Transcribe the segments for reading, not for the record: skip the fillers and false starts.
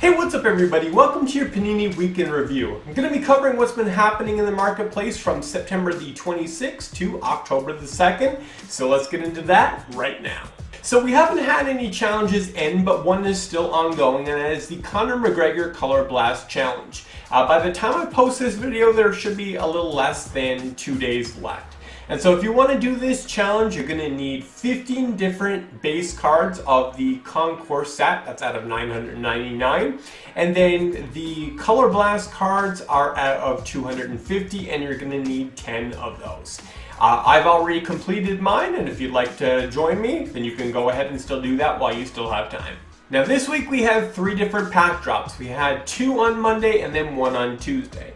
Hey, what's up everybody? Welcome to your Panini Weekend Review. I'm going to be covering what's been happening in the marketplace from September the 26th to October the 2nd. So let's get into that right now. So we haven't had any challenges end, but one is still ongoing, and that is the Conor McGregor Color Blast Challenge. By the time I post this video, there should be a little less than 2 days left. And so if you want to do this challenge, you're going to need 15 different base cards of the Concourse set. That's out of 999. And then the Color Blast cards are out of 250, and you're going to need 10 of those. I've already completed mine, and if you'd like to join me, then you can go ahead and still do that while you still have time. Now this week we have 3 different pack drops. We had 2 on Monday and then 1 on Tuesday.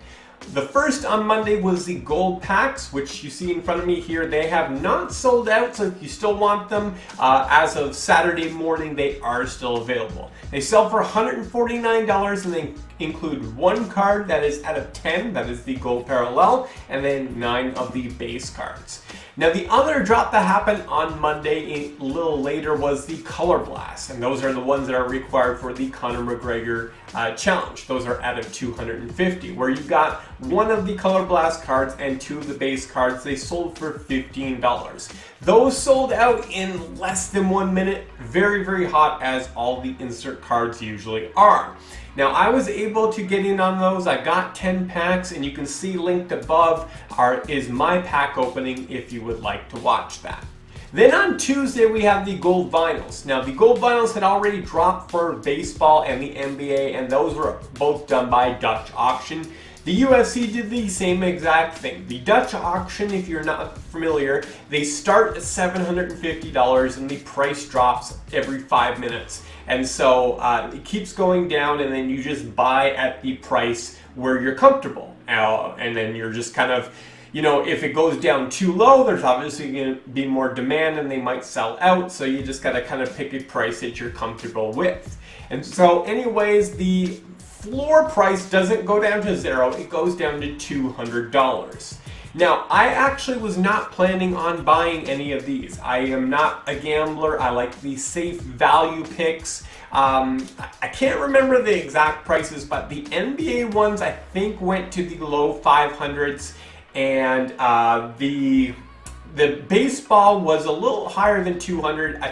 The first on Monday was the gold packs, which you see in front of me here. They have not sold out, so if you still want them, as of Saturday morning, they are still available. They sell for $149, and they include 1 card that is out of 10, that is the gold parallel, and then 9 of the base cards. Now the other drop that happened on Monday a little later was the Color Blast, and those are the ones that are required for the Conor McGregor challenge. Those are out of 250, where you got 1 of the Color Blast cards and 2 of the base cards. They sold for $15. Those sold out in less than 1 minute, very, very hot, as all the insert cards usually are. Now I was able to get in on those. I got 10 packs, and you can see linked above is my pack opening if you would like to watch that. Then on Tuesday we have the gold vinyls. Now the gold vinyls had already dropped for baseball and the NBA, and those were both done by Dutch auction. The UFC did the same exact thing. The Dutch auction, if you're not familiar, they start at $750 and the price drops every 5 minutes. And so it keeps going down, and then you just buy at the price where you're comfortable. And then you're just kind of, you know, if it goes down too low, there's obviously going to be more demand and they might sell out. So you just got to kind of pick a price that you're comfortable with. And so anyways, the floor price doesn't go down to 0, it goes down to $200. Now, I actually was not planning on buying any of these. I am not a gambler. I like the safe value picks. I can't remember the exact prices, but the NBA ones I think went to the low 500s, and the baseball was a little higher than 200.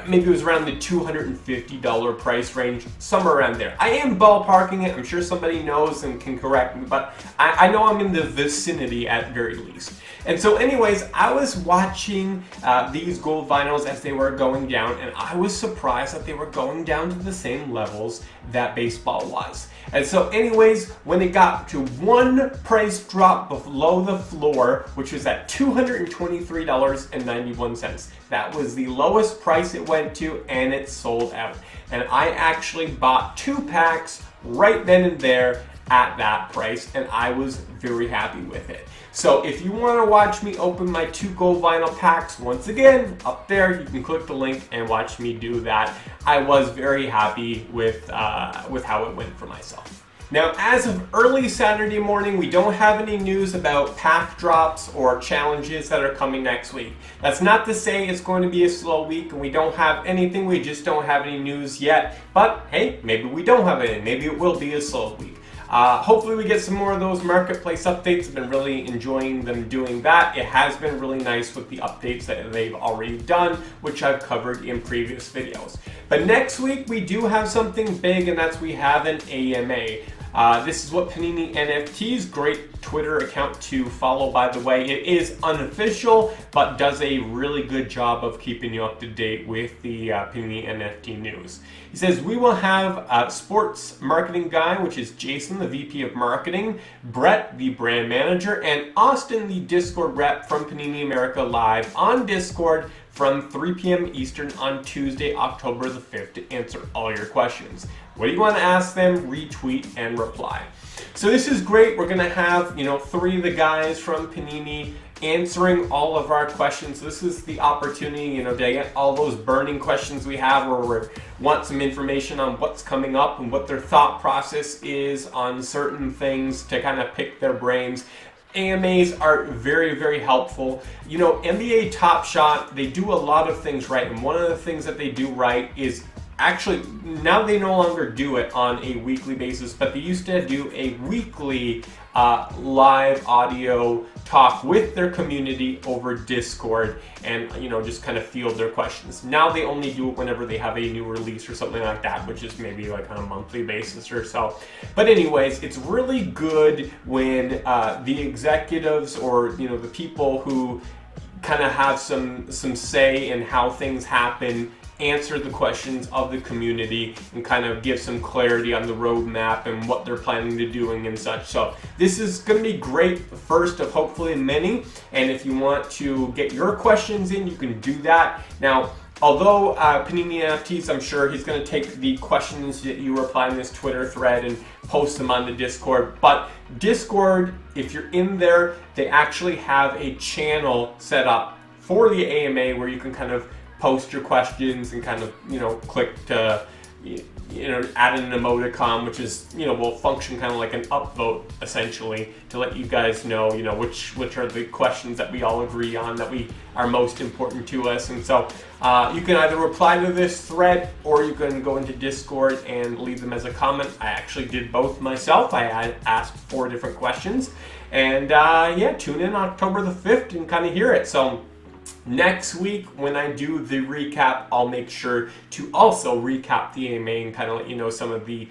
Maybe it was around the $250 price range, somewhere around there. I am ballparking it. I'm sure somebody knows and can correct me, but I know I'm in the vicinity at very least. And so anyways, I was watching these gold vinyls as they were going down, and I was surprised that they were going down to the same levels that baseball was. And so anyways, when it got to 1 price drop below the floor, which was at $223.91, that was the lowest price it went to, and it sold out. And I actually bought 2 packs right then and there at that price, and I was very happy with it. So if you want to watch me open my 2 gold vinyl packs, once again, up there, you can click the link and watch me do that. I was very happy with how it went for myself. Now, as of early Saturday morning, we don't have any news about pack drops or challenges that are coming next week. That's not to say it's going to be a slow week and we don't have anything, we just don't have any news yet. But hey, maybe we don't have it, maybe it will be a slow week. Hopefully we get some more of those marketplace updates. I've been really enjoying them doing that. It has been really nice with the updates that they've already done, which I've covered in previous videos. But next week we do have something big, and that's we have an AMA. This is what Panini NFT's great Twitter account to follow, by the way. It is unofficial, but does a really good job of keeping you up to date with the Panini NFT news. He says, we will have a sports marketing guy, which is Jason, the VP of marketing, Brett, the brand manager, and Austin, the Discord rep from Panini America, live on Discord from 3 p.m. Eastern on Tuesday, October the 5th, to answer all your questions. What do you want to ask them? Retweet and reply. So this is great. We're going to have, 3 of the guys from Panini answering all of our questions. This is the opportunity, to get all those burning questions we have, where we want some information on what's coming up and what their thought process is on certain things, to kind of pick their brains. AMAs are very, very helpful. NBA Top Shot, they do a lot of things right, and one of the things that they do right is actually, now they no longer do it on a weekly basis, but they used to do a weekly live audio talk with their community over Discord, and just kind of field their questions. Now they only do it whenever they have a new release or something like that, which is maybe like on a monthly basis or so. But anyways, it's really good when the executives or the people who kind of have some say in how things happen answer the questions of the community and kind of give some clarity on the roadmap and what they're planning to doing and such. So this is going to be great, the first of hopefully many. And if you want to get your questions in, you can do that. Now, although Panini NFTs, I'm sure he's going to take the questions that you reply in this Twitter thread and post them on the Discord. But Discord, if you're in there, they actually have a channel set up for the AMA where you can kind of post your questions and kind of click to add an emoticon, which is will function kind of like an upvote essentially to let you guys know which are the questions that we all agree on that we are most important to us. And so you can either reply to this thread or you can go into Discord and leave them as a comment. I actually did both myself. I asked 4 different questions, and yeah, tune in October the 5th and kind of hear it. So next week, when I do the recap, I'll make sure to also recap the AMA and kind of let you know some of the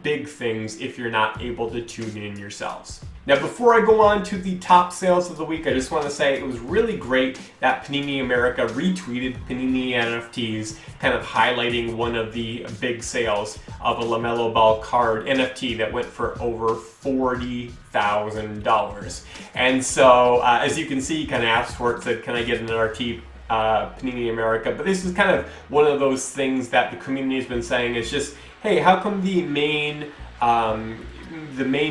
big things if you're not able to tune in yourselves. Now, before I go on to the top sales of the week, I just want to say it was really great that Panini America retweeted Panini NFTs, kind of highlighting one of the big sales of a LaMelo Ball card NFT that went for over $40,000. And so, as you can see, he kind of asked for it, said, "Can I get an RT Panini America?" But this is kind of one of those things that the community has been saying is just, hey, how come the main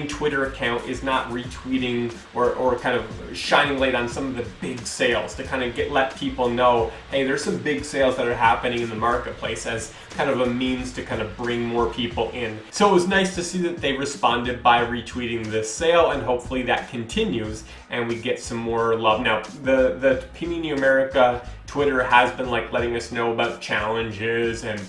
Twitter account is not retweeting or kind of shining light on some of the big sales to kind of let people know, hey, there's some big sales that are happening in the marketplace, as kind of a means to kind of bring more people in. So it was nice to see that they responded by retweeting this sale, and hopefully that continues and we get some more love. Now, the Panini America Twitter has been letting us know about challenges and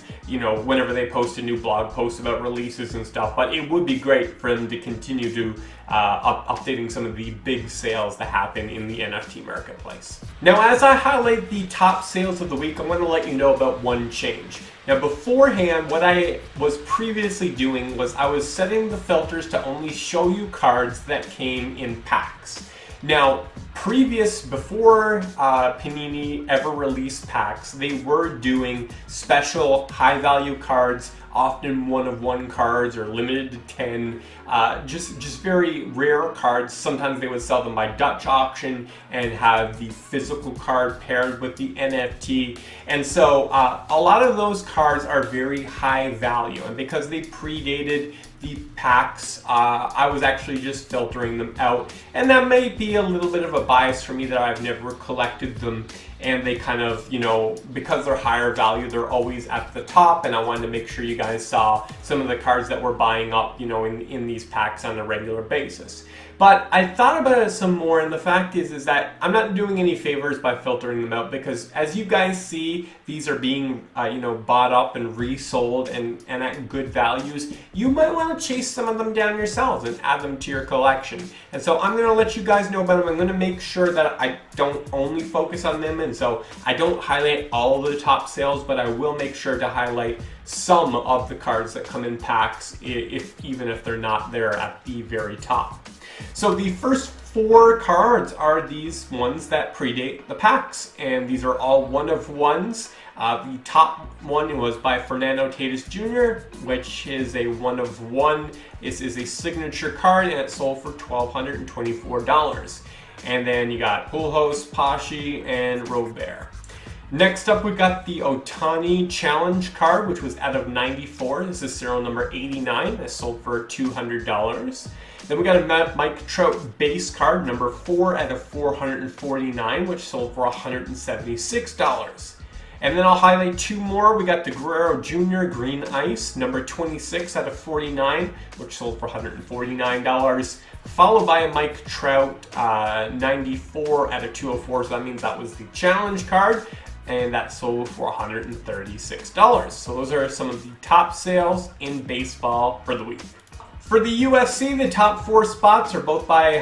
whenever they post a new blog post about releases and stuff, but it would be great for them to continue to updating some of the big sales that happen in the NFT marketplace. Now, as I highlight the top sales of the week, I want to let you know about one change. Now, beforehand, what I was previously doing was I was setting the filters to only show you cards that came in packs. Now, before Panini ever released packs, they were doing special high-value cards, often 1-of-1 cards or limited to 10, just very rare cards. Sometimes they would sell them by Dutch auction and have the physical card paired with the NFT. And so a lot of those cards are very high value, and because they predated the packs, I was actually just filtering them out, and that may be a little bit of a bias for me that I've never collected them, and they kind of, because they're higher value, they're always at the top, and I wanted to make sure you guys saw some of the cards that we're buying up, in these packs on a regular basis. But I thought about it some more, and the fact is that I'm not doing any favors by filtering them out, because as you guys see, these are being bought up and resold and at good values. You might want to chase some of them down yourselves and add them to your collection. And so I'm going to let you guys know about them. I'm going to make sure that I don't only focus on them, and so I don't highlight all of the top sales, but I will make sure to highlight some of the cards that come in packs, even if they're not there at the very top. So the first 4 cards are these ones that predate the packs, and these are all 1-of-1s. The top one was by Fernando Tatis Jr., which is a 1-of-1. This is a signature card, and it sold for $1,224. And then you got Pujols, Pashi, and Robert. Next up, we got the Ohtani Challenge card, which was out of 94. This is serial number 89. That sold for $200. Then we got a Mike Trout base card, number 4 out of 449, which sold for $176. And then I'll highlight 2 more. We got the Guerrero Jr. Green Ice, number 26 out of 49, which sold for $149. Followed by a Mike Trout 94 out of 204, so that means that was the challenge card. and that sold for $136. So those are some of the top sales in baseball for the week. For the UFC, the top 4 spots are both by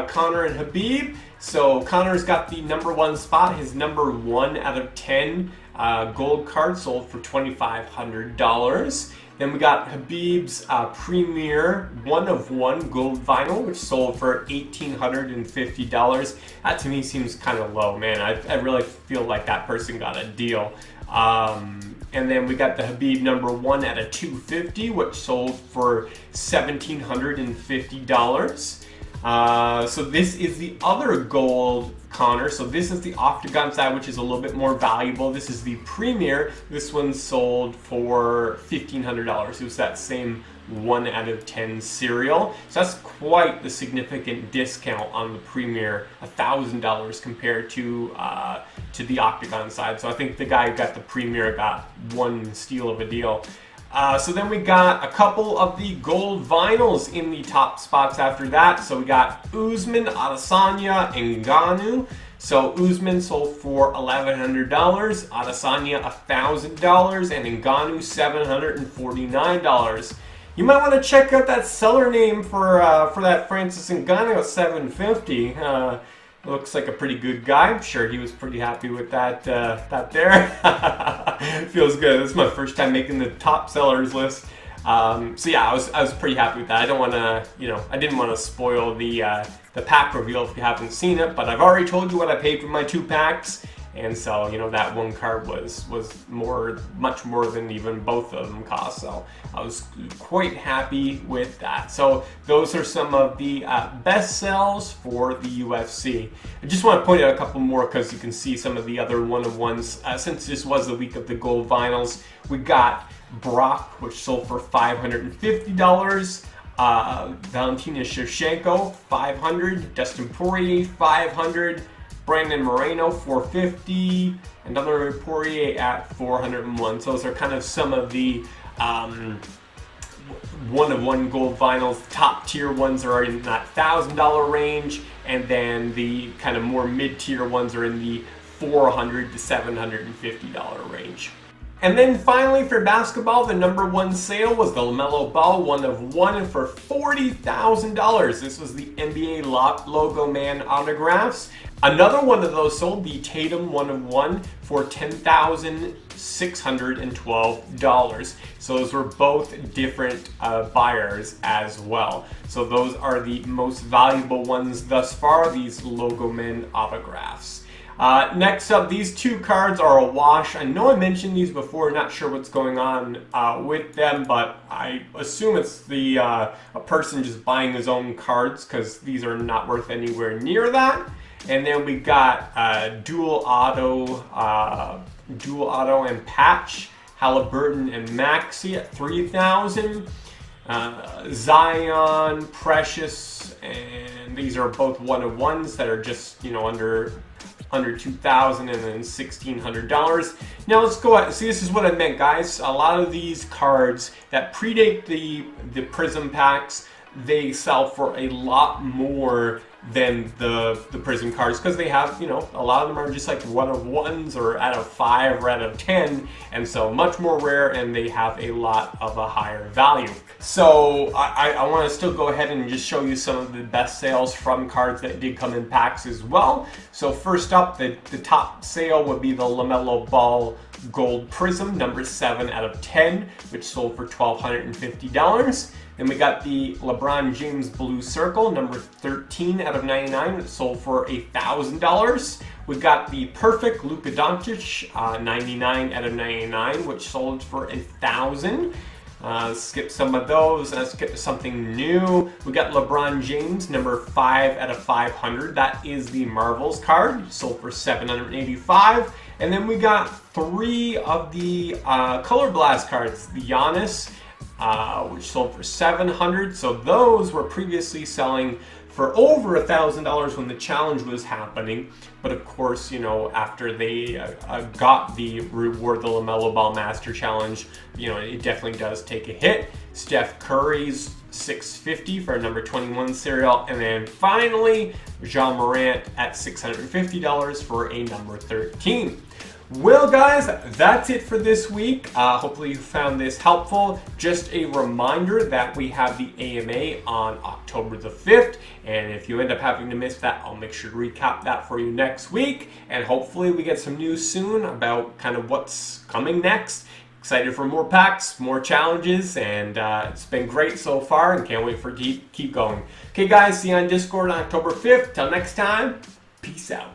Conor and Khabib. So Conor's got the number 1 spot. His number 1 out of 10 gold card sold for $2,500. Then we got Khabib's Premier 1 of 1 gold vinyl, which sold for $1,850. That to me seems kind of low, man. I really feel like that person got a deal. And then we got the Khabib number 1 at a 250, which sold for $1,750. So this is the other gold Conor. So this is the Octagon side, which is a little bit more valuable. This is the Premier. This one sold for $1,500. It was that same 1 out of 10 serial. So that's quite the significant discount on the Premier, $1,000 compared to the Octagon side. So I think the guy who got the Premier got one steal of a deal. So then we got a couple of the gold vinyls in the top spots after that. So we got Usman, Adesanya, Ngannou. So Usman sold for $1,100, Adesanya $1,000, and Ngannou $749. You might want to check out that seller name for that Francis Ngannou at $750. Looks like a pretty good guy. I'm sure he was pretty happy with that there. Feels good. This is my first time making the top sellers list. So yeah, I was pretty happy with that. I don't want to, I didn't want to spoil the pack reveal if you haven't seen it, but I've already told you what I paid for my 2 packs. And so, that 1 card was much more than even both of them cost. So I was quite happy with that. So those are some of the best sells for the UFC. I just want to point out a couple more because you can see some of the other 1-of-1s. Since this was the week of the gold vinyls, we got Brock, which sold for $550. Valentina Shevchenko, $500. Dustin Poirier, $500. Brandon Moreno, $450, and another Poirier at $401. So those are kind of some of the 1-of-1 gold vinyls. Top tier ones are in that $1,000 range, and then the kind of more mid-tier ones are in the $400 to $750 range. And then finally for basketball, the number 1 sale was the LaMelo Ball 1-of-1 for $40,000. This was the NBA Logo Man autographs. Another one of those sold, the Tatum 1-of-1 for $10,612. So those were both different buyers as well. So those are the most valuable ones thus far, these Logo Man autographs. Next up, these 2 cards are a wash. I know I mentioned these before, not sure what's going on with them, but I assume it's a person just buying his own cards because these are not worth anywhere near that. And then we got dual auto and patch, Halliburton and Maxey at $3,000. Zion, Precious, and these are both 1-of-1s that are just under $2,000 and then $1,600. Now let's go ahead. See, this is what I meant, guys. A lot of these cards that predate the Prism packs, they sell for a lot more than the Prism cards because they have, a lot of them are just like 1-of-1s or out of 5 or out of 10, and so much more rare, and they have a lot of a higher value. So I want to still go ahead and just show you some of the best sales from cards that did come in packs as well. So first up, the top sale would be the LaMelo Ball Gold Prism, number 7 out of 10, which sold for $1,250. Then we got the LeBron James Blue Circle, number 13 out of 99, which sold for $1,000. We got the Perfect Luka Doncic, 99 out of 99, which sold for $1,000. Skip some of those. Let's get to something new. We got LeBron James, number 5 out of 500. That is the Marvels card, sold for $785. And then we got 3 of the Color Blast cards. The Giannis, which sold for $700. So those were previously selling for over $1,000 when the challenge was happening. But of course, after they got the reward, the LaMelo Ball Master Challenge, it definitely does take a hit. Steph Curry's $650 for a number 21 serial. And then finally, Ja Morant at $650 for a number 13. Well, guys, that's it for this week. Hopefully you found this helpful. Just a reminder that we have the AMA on October the 5th. And if you end up having to miss that, I'll make sure to recap that for you next week. And hopefully we get some news soon about kind of what's coming next. Excited for more packs, more challenges, and it's been great so far and can't wait for keep going. Okay, guys, see you on Discord on October 5th. Till next time, peace out.